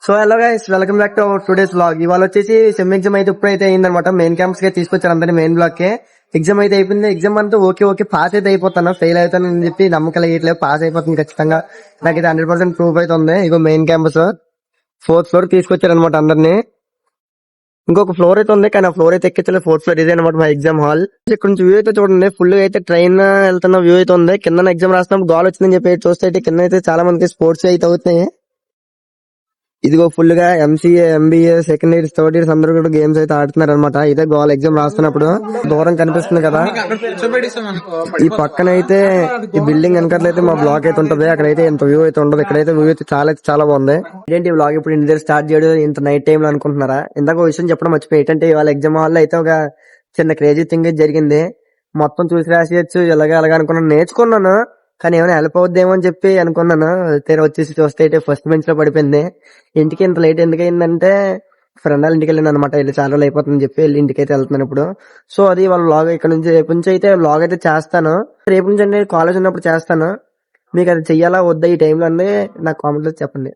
So hello guys, welcome back to our today's vlog. ఇవాళ వచ్చేసి sem exam అయితే ఇప్పుడైతే అయిందనమాట. మెయిన్ క్యాంపస్ కి తీసుకొచ్చారు అందరినీ మెయిన్ బ్లాక్ కే. ఎగ్జామ్ అయితే అయిపోయింది. ఎగ్జామ్ అంతా ఓకే పాస్ అయితే అయిపోతాను, ఫెయిల్ అవుతానని చెప్పి నమ్మకాలు వేయట్లేదు. పాస్ అయిపోతుంది ఖచ్చితంగా, నాకైతే 100% ప్రూఫ్ అయితే ఉంది. ఇగో మెయిన్ క్యాంపస్ 4th ఫ్లోర్ తీసుకొచ్చారు అనమాట అందరినీ. ఇంకొక ఫ్లోర్ అయితే ఉంది, కానీ ఆ ఫ్లోర్ అయితే ఎక్కించలేదు. 4th ఫ్లోర్ ఇదే అనమాట మా ఎగ్జామ్ హాల్. ఇక్కడ నుంచి వ్యూ అయితే చూడండి, ఫుల్ అయితే ట్రైన్ వెళ్తున్న వ్యూ అయితే ఉంది. కింద ఎగ్జామ్ రాసినప్పుడు గాల్ వచ్చిందని చెప్పి చూస్తే అయితే కింద అయితే చాలా మందికి స్పోర్ట్స్ అయితే అవుతున్నాయి. ఇదిగో ఫుల్ గా MCA, MBA, second years, third years అందరూ కూడా గేమ్స్ అయితే ఆడుతున్నారు అనమాట. ఇదే గోల్ ఎగ్జామ్ రాస్తున్నప్పుడు దూరం కనిపిస్తుంది కదా. ఈ పక్కన అయితే ఈ బిల్డింగ్ వెనకట్లయితే మా బ్లాక్ అయితే ఉంటది. అక్కడైతే ఇంత వ్యూ అయితే ఉండదు. ఇక్కడైతే వ్యూ అయితే చాలా బాగుంది. ఏంటి బ్లాగ్ ఇప్పుడు ఇంటి దగ్గర స్టార్ట్ చేయడం ఇంత నైట్ టైం లో అనుకుంటున్నారా? ఇందాక ఒక విషయం చెప్పడం మర్చిపోయి, ఏంటంటే ఇవాళ ఎగ్జామ్ హాల్ లో అయితే ఒక చిన్న క్రేజీ థింగ్ జరిగింది. మొత్తం చూసి రాసేయచ్చు అలాగా అనుకున్నాను, నేర్చుకున్నాను. కానీ ఏమైనా హెల్ప్ అవుద్దేమో అని చెప్పి అనుకున్నాను. తీరా వచ్చేసి చూస్తే అయితే ఫస్ట్ బెంచ్ లో పడిపోయింది. ఇంటికి ఇంత లేట్ ఎందుకు అయిందంటే ఫ్రెండ్ వాళ్ళ ఇంటికి వెళ్ళింది అనమాట. వెళ్ళి చాలా రోజులు అయిపోతుందని చెప్పి వెళ్ళి ఇంటికి అయితే వెళ్తున్నాను ఇప్పుడు. సో అది వాళ్ళ వ్లాగ్ ఇక్కడ నుంచి రేపు నుంచి అయితే వ్లాగ్ అయితే చేస్తాను. రేపు నుంచి అంటే కాలేజ్ ఉన్నప్పుడు చేస్తాను. మీకు అది చెయ్యాలా వద్దా ఈ టైంలో అనేది నాకు కామెంట్ లో చెప్పండి.